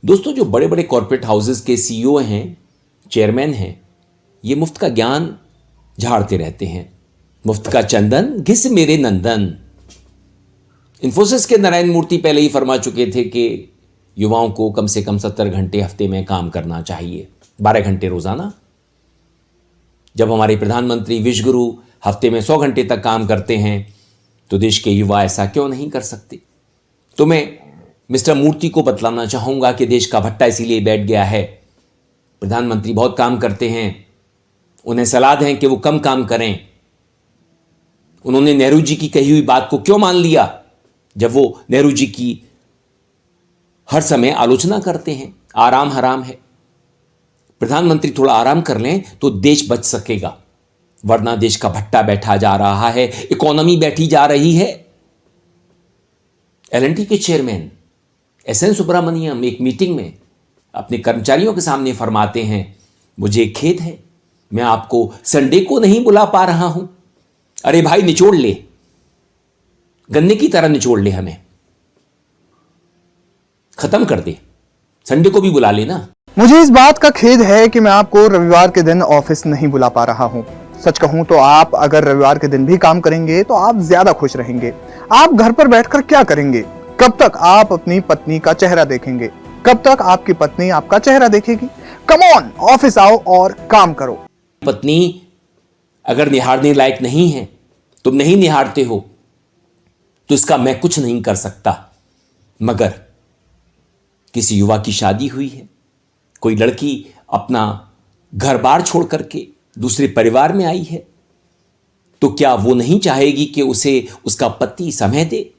दोस्तों, जो बड़े बड़े कॉर्पोरेट हाउसेस के सीईओ हैं, चेयरमैन हैं, ये मुफ्त का ज्ञान झाड़ते रहते हैं। मुफ्त का चंदन घिस मेरे नंदन। इन्फोसिस के नारायण मूर्ति पहले ही फरमा चुके थे कि युवाओं को कम से कम 70 घंटे हफ्ते में काम करना चाहिए, 12 घंटे रोजाना। जब हमारे प्रधानमंत्री विश्वगुरु हफ्ते में 100 घंटे तक काम करते हैं तो देश के युवा ऐसा क्यों नहीं कर सकते? तो मैं मिस्टर मूर्ति को बतलाना चाहूंगा कि देश का भट्टा इसीलिए बैठ गया है। प्रधानमंत्री बहुत काम करते हैं, उन्हें सलाह दें कि वो कम काम करें। उन्होंने नेहरू जी की कही हुई बात को क्यों मान लिया जब वो नेहरू जी की हर समय आलोचना करते हैं? आराम हराम है। प्रधानमंत्री थोड़ा आराम कर लें तो देश बच सकेगा, वरना देश का भट्टा बैठा जा रहा है, इकोनॉमी बैठी जा रही है। एल&टी के चेयरमैन एस.एन. सुब्रमण्यम एक मीटिंग में अपने कर्मचारियों के सामने फरमाते हैं, मुझे खेद है, मैं आपको संडे को नहीं बुला पा रहा हूं। अरे भाई, निचोड़ ले, गन्ने की तरह निचोड़ ले, हमें खत्म कर दे, संडे को भी बुला लेना। मुझे इस बात का खेद है कि मैं आपको रविवार के दिन ऑफिस नहीं बुला पा रहा हूं। सच कहूं तो आप अगर रविवार के दिन भी काम करेंगे तो आप ज्यादा खुश रहेंगे। आप घर पर बैठकर क्या करेंगे? कब तक आप अपनी पत्नी का चेहरा देखेंगे? कब तक आपकी पत्नी आपका चेहरा देखेगी? कम ऑन, ऑफिस आओ और काम करो। पत्नी अगर निहारने लायक नहीं है, तुम नहीं निहारते हो, तो इसका मैं कुछ नहीं कर सकता। मगर किसी युवा की शादी हुई है, कोई लड़की अपना घर बार छोड़ करके दूसरे परिवार में आई है, तो क्या वो नहीं चाहेगी कि उसे उसका पति समय दे,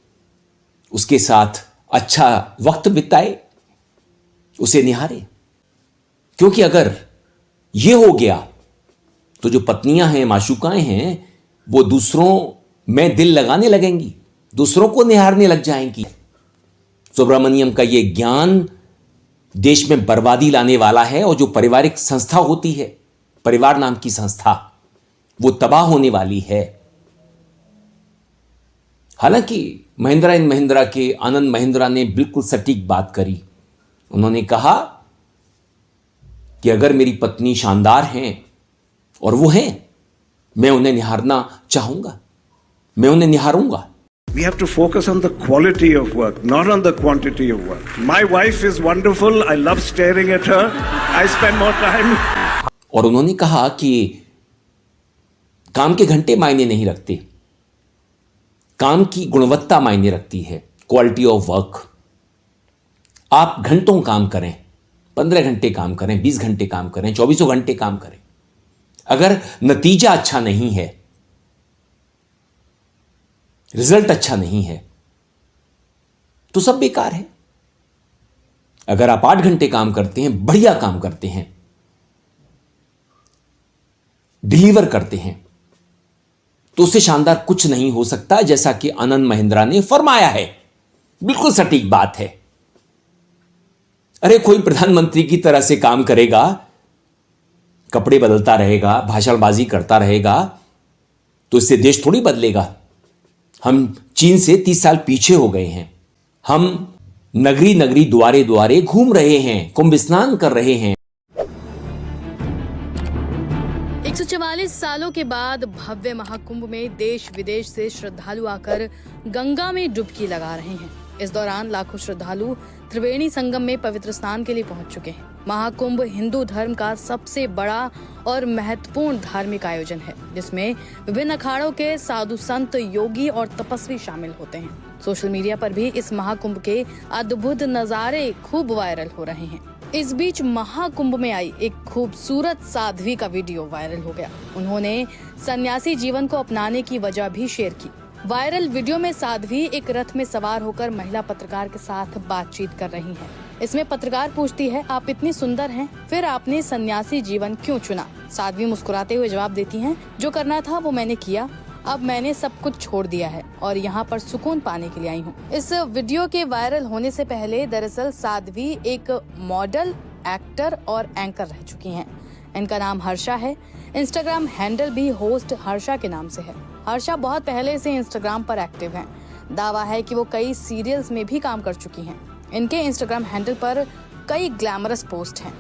उसके साथ अच्छा वक्त बिताए, उसे निहारे? क्योंकि अगर ये हो गया तो जो पत्नियां हैं, माशूकाएं हैं, वो दूसरों में दिल लगाने लगेंगी, दूसरों को निहारने लग जाएंगी। सुब्रमण्यम का ये ज्ञान देश में बर्बादी लाने वाला है, और जो पारिवारिक संस्था होती है, परिवार नाम की संस्था, वो तबाह होने वाली है। हालांकि महिंद्रा एंड महिंद्रा के आनंद महिंद्रा ने बिल्कुल सटीक बात करी। उन्होंने कहा कि अगर मेरी पत्नी शानदार हैं, और वो हैं, मैं उन्हें निहारना चाहूंगा, मैं उन्हें निहारूंगा। We have to focus on the quality of work, not on the quantity of work. My wife is wonderful. I love staring at her. I spend more time. और उन्होंने कहा कि काम के घंटे मायने नहीं रखते, काम की गुणवत्ता मायने रखती है, क्वालिटी ऑफ वर्क। आप घंटों काम करें, 15 घंटे काम करें, 20 घंटे काम करें, 24 घंटे काम करें, अगर नतीजा अच्छा नहीं है, रिजल्ट अच्छा नहीं है, तो सब बेकार है। अगर आप 8 घंटे काम करते हैं, बढ़िया काम करते हैं, डिलीवर करते हैं, तो उससे शानदार कुछ नहीं हो सकता, जैसा कि आनंद महिंद्रा ने फरमाया है। बिल्कुल सटीक बात है। अरे कोई प्रधानमंत्री की तरह से काम करेगा, कपड़े बदलता रहेगा, भाषणबाजी करता रहेगा, तो इससे देश थोड़ी बदलेगा। हम चीन से 30 साल पीछे हो गए हैं। हम नगरी नगरी द्वारे द्वारे घूम रहे हैं, कुंभ स्नान कर रहे हैं। 144 सालों के बाद भव्य महाकुंभ में देश विदेश से श्रद्धालु आकर गंगा में डुबकी लगा रहे हैं। इस दौरान लाखों श्रद्धालु त्रिवेणी संगम में पवित्र स्नान के लिए पहुंच चुके हैं। महाकुंभ हिंदू धर्म का सबसे बड़ा और महत्वपूर्ण धार्मिक आयोजन है, जिसमें विभिन्न अखाड़ों के साधु संत, योगी और तपस्वी शामिल होते हैं। सोशल मीडिया पर भी इस महाकुंभ के अद्भुत नजारे खूब वायरल हो रहे हैं। इस बीच महाकुंभ में आई एक खूबसूरत साध्वी का वीडियो वायरल हो गया। उन्होंने सन्यासी जीवन को अपनाने की वजह भी शेयर की। वायरल वीडियो में साध्वी एक रथ में सवार होकर महिला पत्रकार के साथ बातचीत कर रही हैं। इसमें पत्रकार पूछती है, आप इतनी सुंदर हैं, फिर आपने सन्यासी जीवन क्यों चुना? साध्वी मुस्कुराते हुए जवाब देती हैं, जो करना था वो मैंने किया, अब मैंने सब कुछ छोड़ दिया है और यहाँ पर सुकून पाने के लिए आई हूँ। इस वीडियो के वायरल होने से पहले दरअसल साध्वी एक मॉडल, एक्टर और एंकर रह चुकी हैं। इनका नाम हर्षा है। इंस्टाग्राम हैंडल भी होस्ट हर्षा के नाम से है। हर्षा बहुत पहले से इंस्टाग्राम पर एक्टिव हैं। दावा है कि वो कई सीरियल्स में भी काम कर चुकी हैं। इनके इंस्टाग्राम हैंडल पर कई ग्लैमरस पोस्ट हैं,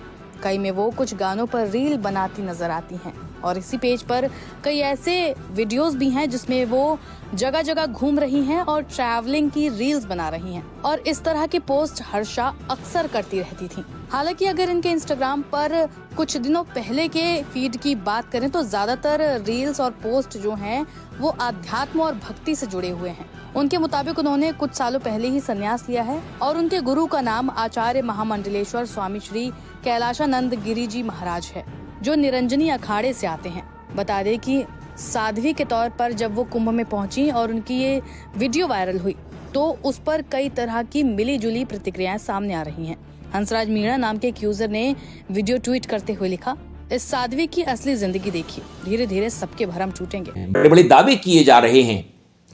कई में वो कुछ गानों पर रील बनाती नजर आती हैं और इसी पेज पर कई ऐसे वीडियोस भी हैं जिसमें वो जगह जगह घूम रही हैं और ट्रैवलिंग की रील्स बना रही हैं और इस तरह के पोस्ट हर्षा अक्सर करती रहती थी। हालांकि अगर इनके इंस्टाग्राम पर कुछ दिनों पहले के फीड की बात करें तो ज्यादातर रील्स और पोस्ट जो हैं वो आध्यात्म और भक्ति से जुड़े हुए हैं। उनके मुताबिक उन्होंने कुछ सालों पहले ही संन्यास लिया है और उनके गुरु का नाम आचार्य महामंडलेश्वर स्वामी श्री कैलाशानंद गिरी जी महाराज है, जो निरंजनी अखाड़े से आते हैं। बता दें कि साध्वी के तौर पर जब वो कुंभ में पहुंची और उनकी ये वीडियो वायरल हुई तो उस पर कई तरह की मिली जुली प्रतिक्रियाएं सामने आ रही हैं। हंसराज मीणा नाम के एक यूजर ने वीडियो ट्वीट करते हुए लिखा, इस साध्वी की असली जिंदगी देखिए, धीरे धीरे सबके भरम टूटेंगे। बड़े बड़े दावे किए जा रहे हैं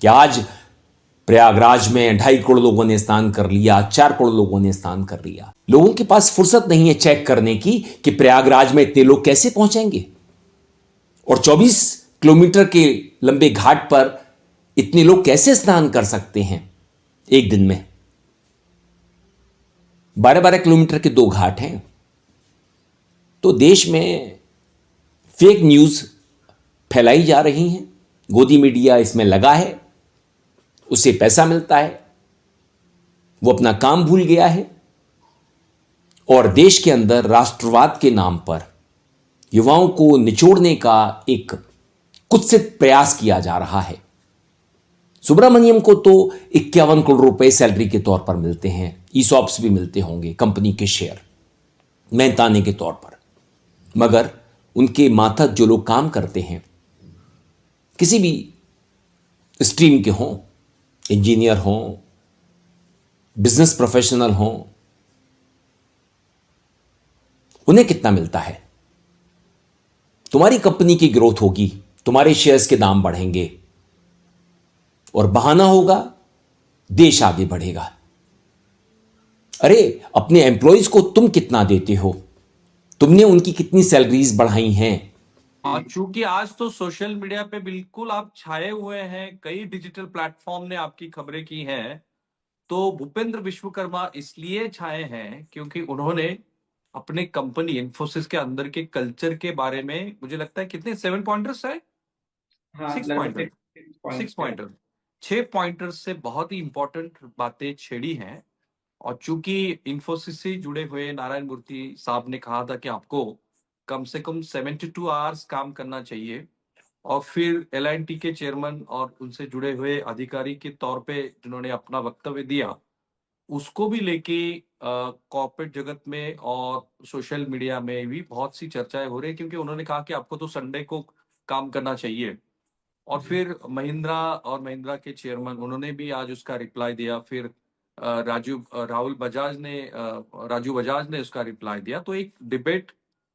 कि आज प्रयागराज में 2.5 करोड़ लोगों ने स्नान कर लिया, 4 करोड़ लोगों ने स्नान कर लिया। लोगों के पास फुर्सत नहीं है चेक करने की कि प्रयागराज में इतने लोग कैसे पहुंचेंगे और 24 किलोमीटर के लंबे घाट पर इतने लोग कैसे स्नान कर सकते हैं एक दिन में। 12-12 किलोमीटर के 2 घाट हैं। तो देश में फेक न्यूज फैलाई जा रही हैं, गोदी मीडिया इसमें लगा है, उसे पैसा मिलता है, वो अपना काम भूल गया है और देश के अंदर राष्ट्रवाद के नाम पर युवाओं को निचोड़ने का एक कुत्सित प्रयास किया जा रहा है। सुब्रमण्यम को तो 51 करोड़ रुपए सैलरी के तौर पर मिलते हैं, ईसॉप्स भी मिलते होंगे, कंपनी के शेयर मेहनताने के तौर पर, मगर उनके मातहत जो लोग काम करते हैं, किसी भी स्ट्रीम के हों, इंजीनियर हों, बिजनेस प्रोफेशनल हों, उन्हें कितना मिलता है? तुम्हारी कंपनी की ग्रोथ होगी, तुम्हारे शेयर्स के दाम बढ़ेंगे और बहाना होगा देश आगे बढ़ेगा। अरे अपने एम्प्लॉइज को तुम कितना देते हो? तुमने उनकी कितनी सैलरीज बढ़ाई हैं? चूंकि आज तो सोशल मीडिया पे बिल्कुल आप छाए हुए हैं, कई डिजिटल प्लेटफॉर्म ने आपकी खबरें की हैं, तो भूपेंद्र विश्वकर्मा इसलिए छाए हैं क्योंकि उन्होंने अपने कंपनी इन्फोसिस के अंदर के कल्चर के बारे में, मुझे लगता है कितने 7 पॉइंटर्स है, 6 पॉइंटर 6 पॉइंटर्स से बहुत ही इंपॉर्टेंट बातें छेड़ी हैं। और चूंकि इन्फोसिस से जुड़े हुए नारायण मूर्ति साहब ने कहा था कि आपको कम से कम 72 आवर्स काम करना चाहिए, और फिर एल&टी के चेयरमैन और उनसे जुड़े हुए अधिकारी के तौर पे जिन्होंने अपना वक्तव्य दिया, उसको भी लेके कॉर्पोरेट जगत में और सोशल मीडिया में भी बहुत सी चर्चाएं हो रही है, क्योंकि उन्होंने कहा कि आपको तो संडे को काम करना चाहिए। और फिर महिंद्रा के चेयरमैन उन्होंने भी आज उसका रिप्लाई दिया। फिर राजू बजाज ने उसका रिप्लाई दिया। तो एक डिबेट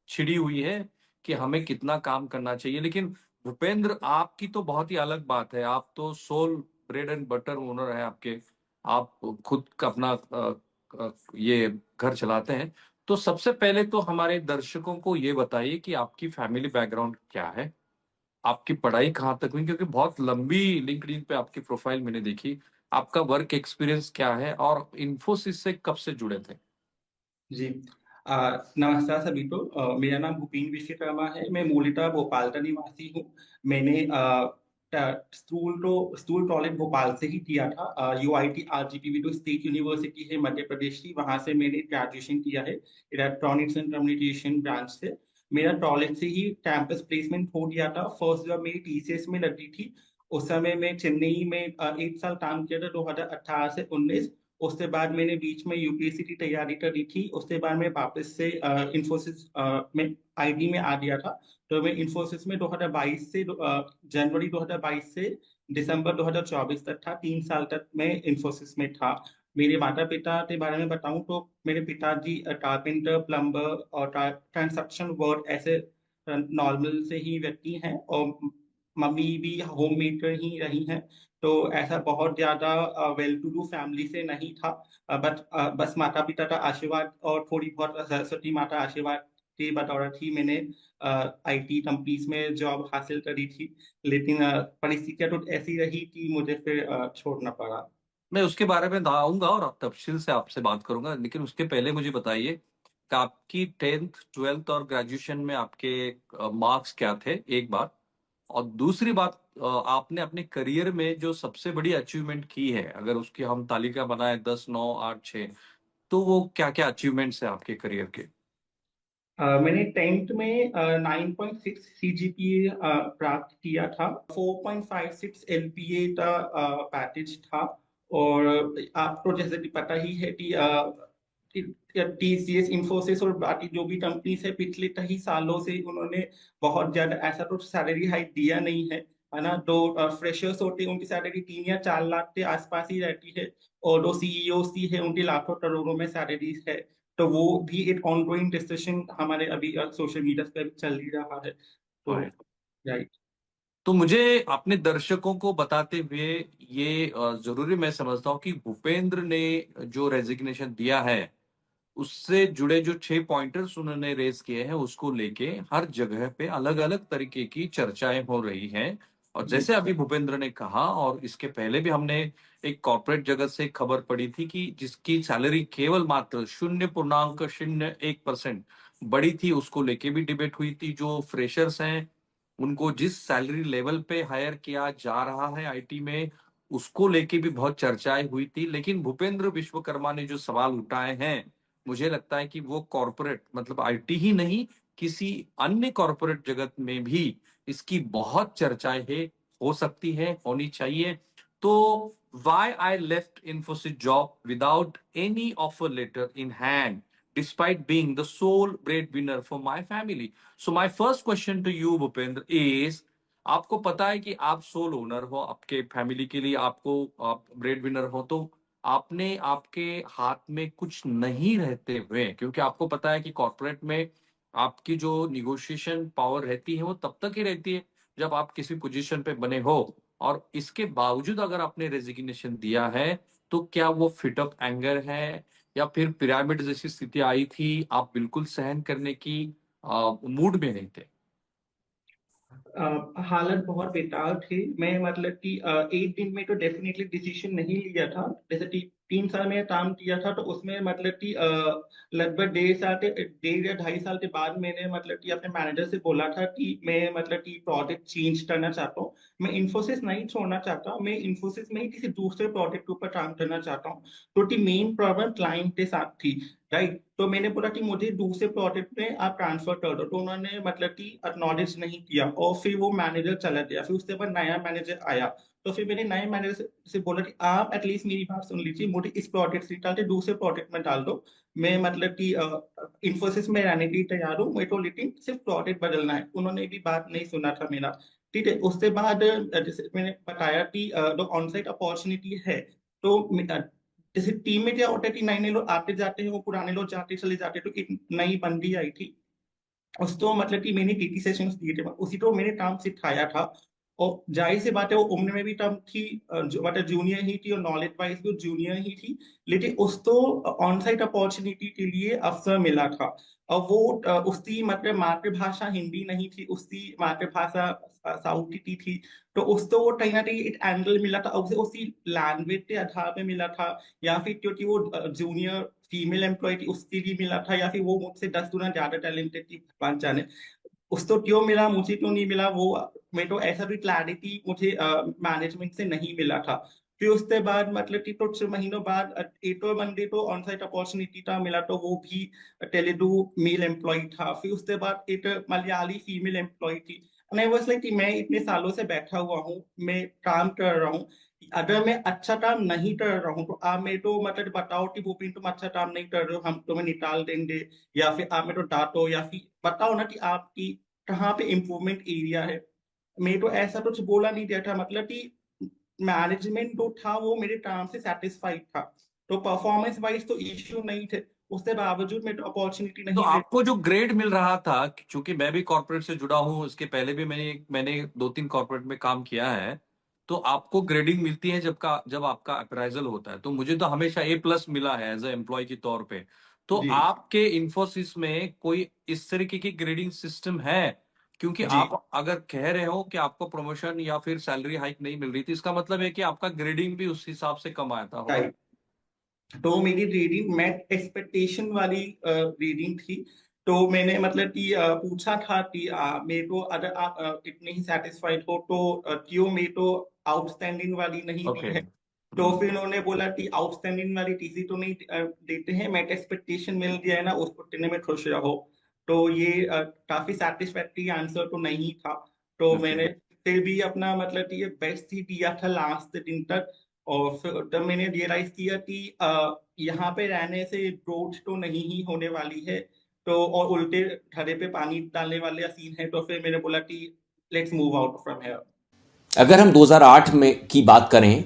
छिड़ी हुई है कि हमें कितना काम करना चाहिए। लेकिन भूपेंद्र, आपकी तो बहुत ही अलग बात है, आप तो sole bread and butter owner है आपके, आप खुद का अपना ये घर चलाते हैं। तो सबसे पहले तो हमारे दर्शकों को ये बताइए कि आपकी फैमिली बैकग्राउंड क्या है, आपकी पढ़ाई कहाँ तक हुई, क्योंकि बहुत लंबी लिंक्डइन पे आपकी प्रोफाइल मैंने देखी। आपका वर्क एक्सपीरियंस क्या है और इन्फोसिस से कब से जुड़े थे? जी। नमस्कार सभी को। मेरा नाम भूपेंद्र विश्वकर्मा है। मैं मूलतः भोपाल का निवासी हूँ। मैंने स्कूल कॉलेज भोपाल से ही किया था। यूआईटी आरजीपी जो स्टेट यूनिवर्सिटी है मध्य प्रदेश की, वहाँ से मैंने ग्रेजुएशन किया है इलेक्ट्रॉनिक्स एंड कम्युनिकेशन ब्रांच से। मेरा कॉलेज से ही कैंपस प्लेसमेंट हो गया था। फर्स्ट जॉब मेरी टीसीएस में लगी थी। उस समय मैं चेन्नई में 1 साल काम किया था, 2018 से 19। उसके बाद मैंने बीच में यूपीएससी की तैयारी करी थी। उसके बाद मैं वापस से इन्फोसिस में आईटी में आ गया था। तो मैं इन्फोसिस में 2022 से जनवरी 2022 से दिसंबर 2024 तक था। 3 साल तक मैं इन्फोसिस में था। मेरे माता पिता के बारे में बताऊं तो मेरे पिताजी कारपेंटर, प्लम्बर और कंस्ट्रक्शन वर्क ऐसे नॉर्मल से ही व्यक्ति हैं, और मम्मी भी होम मेकर ही रही हैं। तो ऐसा बहुत ज्यादा वेल टू डू फैमिली से नहीं था। बस माता पिता का आशीर्वाद और थोड़ी बहुत सरस्वती माता आशीर्वाद की बदौलत ही मैंने आईटी कंपनीज में जॉब हासिल करी थी। लेकिन परिस्थितियां तो ऐसी रही कि मुझे फिर छोड़ना पड़ा। मैं उसके बारे में आऊंगा और तफसील से आपसे बात करूंगा, लेकिन उसके पहले मुझे बताइए कि आपकी 10th 12th और ग्रेजुएशन में आपके मार्क्स क्या थे, एक बात। और दूसरी बात, आपने अपने करियर में जो सबसे बड़ी अचीवमेंट की है, अगर उसकी हम तालिका बनाए 10, 9, 8, 6, तो वो क्या क्या अचीवमेंट्स है आपके करियर के? मैंने 10th में 9.6 सीजीपीए प्राप्त किया था। 4.56 एलपीए का पैकेज था। और आपको जैसे कि पता ही है कि टीसीएस, इंफोसिस और बाकी जो भी कंपनीज है, पिछले कई सालों से उन्होंने बहुत ज्यादा ऐसा तो सैलरी हाइक दिया नहीं है ना। तो फ्रेशर्स होते हैं उनकी सैलरी 3 या 4 लाख के आसपास ही रहती है। और जो सीईओ सी है उनकी लाखों करोड़ों में सैलरीज है। तो वो भी एक ऑनगोइंग डिस्कशन हमारे अभी सोशल मीडिया पे चल ही रहा है। तो Right. राइट। तो मुझे अपने दर्शकों को बताते हुए ये जरूरी मैं समझता हूँ कि भूपेंद्र ने जो रेजिग्नेशन दिया है, उससे जुड़े जो 6 पॉइंटर्स उन्होंने रेज किए हैं, उसको लेके हर जगह पे अलग अलग तरीके की चर्चाएं हो रही हैं। और जी। जैसे अभी भूपेंद्र ने कहा, और इसके पहले भी हमने एक कॉर्पोरेट जगत से एक खबर पड़ी थी कि जिसकी सैलरी केवल मात्र 0.01% बढ़ी थी, उसको लेके भी डिबेट हुई थी। जो फ्रेशर्स हैं, उनको जिस सैलरी लेवल पे हायर किया जा रहा है आईटी में, उसको लेके भी बहुत चर्चाएं हुई थी। लेकिन भूपेंद्र विश्वकर्मा ने जो सवाल उठाए हैं, मुझे लगता है कि वो कॉरपोरेट, मतलब आईटी ही नहीं, किसी अन्य कॉरपोरेट जगत में भी इसकी बहुत चर्चाएं है, हो सकती है, होनी चाहिए। तो why I left Infosys job without any offer letter in hand despite being the sole breadwinner for my family? So my first question to you, Bhupendra, is आपको पता है कि आप सोल ओनर हो, आपके फैमिली के लिए आपको, आप ब्रेड विनर हो, तो आपने आपके हाथ में कुछ नहीं रहते हुए, क्योंकि आपको पता है कि कॉर्पोरेट में आपकी जो निगोशिएशन पावर रहती है वो तब तक ही रहती है जब आप किसी पोजीशन पे बने हो। और इसके बावजूद अगर आपने रेजिग्नेशन दिया है, तो क्या वो फिट अप एंगर है, या फिर पिरामिड जैसी स्थिति आई थी, आप बिल्कुल सहन करने की मूड में नहीं थे? हालत बहुत बेकार थी। मैं मतलब कि एक दिन में तो डेफिनेटली डिसीजन नहीं लिया था। जैसे कि 3 साल में काम किया था, तो उसमें मतलब कि लगभग 1.5 या 2.5 साल के बाद मैंने मतलब कि अपने मैनेजर से बोला था कि मैं मतलब कि प्रोजेक्ट चेंज करना चाहता हूँ। मैं इन्फोसिस नहीं छोड़ना चाहता, मैं इन्फोसिस में ही किसी दूसरे प्रोजेक्ट के ऊपर काम करना चाहता हूँ। क्योंकि मेन प्रॉब्लम क्लाइंट के साथ थी। राइट। तो मैंने बोला कि मुझे दूसरे प्रोजेक्ट में आप ट्रांसफर कर दो, तो उन्होंने मतलब कि एक्नॉलेज नहीं किया और फिर वो मैनेजर चला गया। फिर उसके बाद नया मैनेजर आया। तो फिर मैंने नए मैनेजर से बोला कि आप एटलीस्ट मेरी बात सुन लीजिए, मुझे इस प्रोजेक्ट से निकाल के दूसरे प्रोजेक्ट में डाल दो। मैं मतलब कि इन्फोसिस में रहने के लिए तैयार हूँ, मैं तो, लेकिन सिर्फ प्रोजेक्ट बदलना है। उन्होंने भी बात नहीं सुना था मेरा। ठीक है। उसके बाद जैसे मैंने बताया कि जो ऑन साइट अपॉर्चुनिटी है, तो जैसे टीम में क्या होता है कि नए नए लोग आते जाते हैं, वो पुराने लोग जाते चले जाते हैं। तो एक नई बंदी आई थी, उसको मतलब कि मैंने टीटी सेशंस दिए थे, उसी को मैंने काम सिखाया था। और जाहिर सी बात है वो उम्र में भी कम थी, जो मतलब जूनियर ही थी, और नॉलेज वाइज भी जूनियर ही थी। लेकिन उसको ऑन साइट अपॉर्चुनिटी के लिए अवसर मिला था। और वो उसकी मतलब मातृभाषा हिंदी नहीं थी, उसकी मातृभाषा साउथ की थी। तो उसको वो कहीं ना कहीं एक एंगल मिला था, और उसे उसी लैंग्वेज के आधार पे मिला था, या फिर क्योंकि वो जूनियर फीमेल एम्प्लॉय थी उसके लिए मिला था, या फिर वो मुझसे 10 गुना ज्यादा टैलेंटेड थी, भगवान जाने। उसको क्यों मिला, मुझे क्यों नहीं मिला, वो मैं तो ऐसा भी क्लैरिटी मुझे मैनेजमेंट से नहीं मिला था। फिर उसके बाद मतलब कि कुछ महीनों बाद एक और बंदे को ऑन साइट अपॉर्चुनिटी था मिला, तो वो भी तेलुगु मेल एम्प्लॉय था। फिर उसके बाद एक मलयाली फीमेल एम्प्लॉय थी। मैं बस लाइक कि मैं इतने सालों से बैठा हुआ हूँ, मैं काम कर रहा हूँ। अगर मैं अच्छा काम नहीं कर रहा हूँ, तो आप मेरे को मतलब बताओ कि भूपिन तुम अच्छा काम नहीं कर रहे हो, हम तुम्हें निकाल देंगे। या फिर आप मेरे को डांटो, या फिर बताओ ना कि आपकी कहाँ पे इम्प्रूवमेंट एरिया है। मेरे को ऐसा कुछ बोला नहीं गया था, मतलब कि मैनेजमेंट जो था वो मेरे काम से सेटिस्फाइड था। तो परफॉर्मेंस वाइज तो इश्यू नहीं थे, उसके बावजूद मेरे को अपॉर्चुनिटी तो नहीं मिली। आपको जो ग्रेड मिल रहा था, क्योंकि मैं भी कॉर्पोरेट से जुड़ा हूं, इसके पहले भी मैंने 2-3 कॉर्पोरेट में काम किया है। तो आपको ग्रेडिंग मिलती है जब आपका अप्राइजल होता है। तो मुझे तो हमेशा A+ मिला है एज ए एम्प्लॉय के तौर पे। तो जी। आपके इन्फोसिस में कोई इस तरीके की ग्रेडिंग सिस्टम है क्योंकि जी। आप अगर कह रहे हो कि आपको प्रमोशन या फिर सैलरी हाइक नहीं मिल रही थी, इसका मतलब है कि आपका ग्रेडिंग भी उस हिसाब से कम आया था। राइट। तो मेरी रीडिंग मेट एक्सपेक्टेशन वाली रीडिंग थी। तो मैंने मतलब कि पूछा था कि मेरे को अगर आप इतने ही सेटिस्फाइड हो तो क्यों मेरे को आउटस्टैंडिंग वाली नहीं दी ओके। है। तो फिर उन्होंने बोला कि आउटस्टैंडिंग वाली टीसी तो नहीं देते हैं, मेट एक्सपेक्टेशन मिल गया है ना, उसको देने में खुश रहो। तो ये काफी सेटिस्फैक्टरी आंसर तो नहीं था। तो Okay. मैंने फिर भी अपना मतलब कि ये बेस्ट ही दिया था लास्ट दिन तक। और फिर तब मैंने रियलाइज किया कि यहाँ पे रहने से ग्रोथ तो नहीं ही होने वाली है। तो और उल्टे घड़े पे पानी डालने वाले सीन है। तो फिर मैंने बोला कि let's move out from here. अगर हम 2008 में की बात करें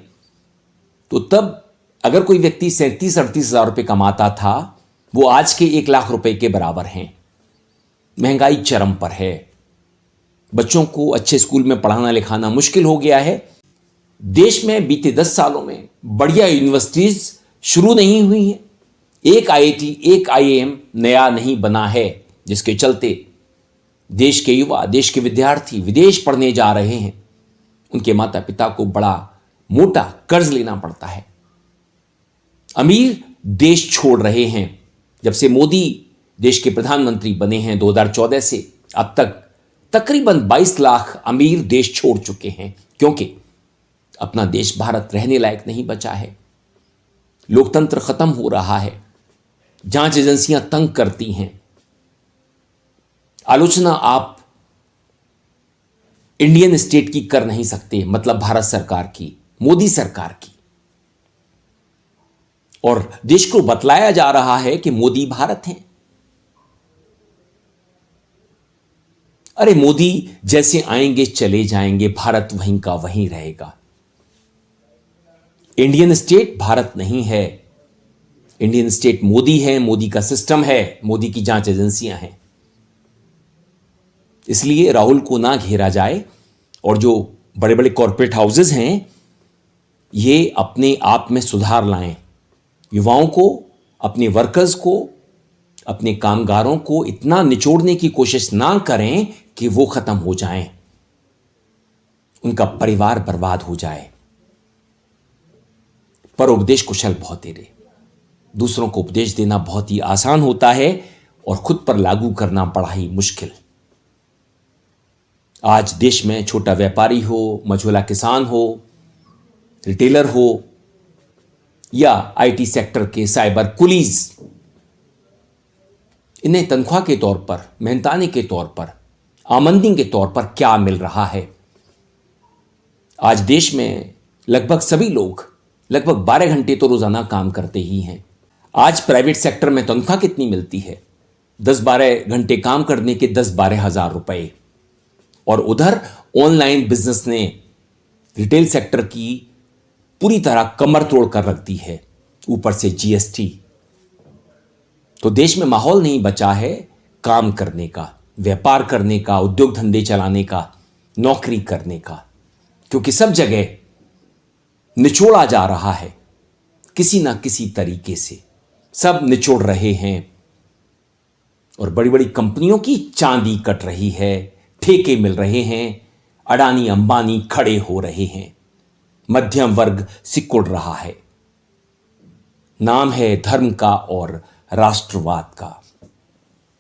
तो तब अगर कोई व्यक्ति 37-38 हजार रुपये कमाता था, वो आज के 1 लाख रुपए के बराबर हैं। महंगाई चरम पर है, बच्चों को अच्छे स्कूल में पढ़ाना लिखाना मुश्किल हो गया है। देश में बीते 10 सालों में बढ़िया यूनिवर्सिटीज शुरू नहीं हुई हैं। एक आईआईटी, एक आईआईएम नया नहीं बना है, जिसके चलते देश के युवा, देश के विद्यार्थी विदेश पढ़ने जा रहे हैं। उनके माता पिता को बड़ा मोटा कर्ज लेना पड़ता है। अमीर देश छोड़ रहे हैं। जब से मोदी देश के प्रधानमंत्री बने हैं 2014 से अब तक तकरीबन 22 लाख अमीर देश छोड़ चुके हैं, क्योंकि अपना देश भारत रहने लायक नहीं बचा है। लोकतंत्र खत्म हो रहा है, जांच एजेंसियां तंग करती हैं। आलोचना आप इंडियन स्टेट की कर नहीं सकते, मतलब भारत सरकार की, मोदी सरकार की। और देश को बतलाया जा रहा है कि मोदी भारत हैं। अरे मोदी जैसे आएंगे चले जाएंगे, भारत वहीं का वहीं रहेगा। इंडियन स्टेट भारत नहीं है, इंडियन स्टेट मोदी है, मोदी का सिस्टम है, मोदी की जांच एजेंसियां हैं। इसलिए राहुल को ना घेरा जाए। और जो बड़े बड़े कॉरपोरेट हाउसेस हैं, ये अपने आप में सुधार लाएं। युवाओं को, अपने वर्कर्स को, अपने कामगारों को इतना निचोड़ने की कोशिश ना करें कि वो खत्म हो जाएं, उनका परिवार बर्बाद हो जाए। पर उपदेश कुशल बहुत तेरे। दूसरों को उपदेश देना बहुत ही आसान होता है और खुद पर लागू करना बड़ा ही मुश्किल। आज देश में छोटा व्यापारी हो, मझोला किसान हो, रिटेलर हो या आईटी सेक्टर के साइबर कुलीज, इन्हें तनख्वाह के तौर पर, मेहनताने के तौर पर, आमदनी के तौर पर क्या मिल रहा है? आज देश में लगभग सभी लोग लगभग 12 घंटे तो रोजाना काम करते ही हैं। आज प्राइवेट सेक्टर में तनख्वाह कितनी मिलती है? 10-12 घंटे काम करने के 10-12 हजार रुपए। और उधर ऑनलाइन बिजनेस ने रिटेल सेक्टर की पूरी तरह कमर तोड़ कर रख दी है, ऊपर से जीएसटी। तो देश में माहौल नहीं बचा है काम करने का, व्यापार करने का, उद्योग धंधे चलाने का, नौकरी करने का, क्योंकि सब जगह निचोड़ा जा रहा है किसी ना किसी तरीके से। सब निचोड़ रहे हैं और बड़ी बड़ी कंपनियों की चांदी कट रही है, ठेके मिल रहे हैं, अडानी अंबानी खड़े हो रहे हैं, मध्यम वर्ग सिकुड़ रहा है। नाम है धर्म का और राष्ट्रवाद का।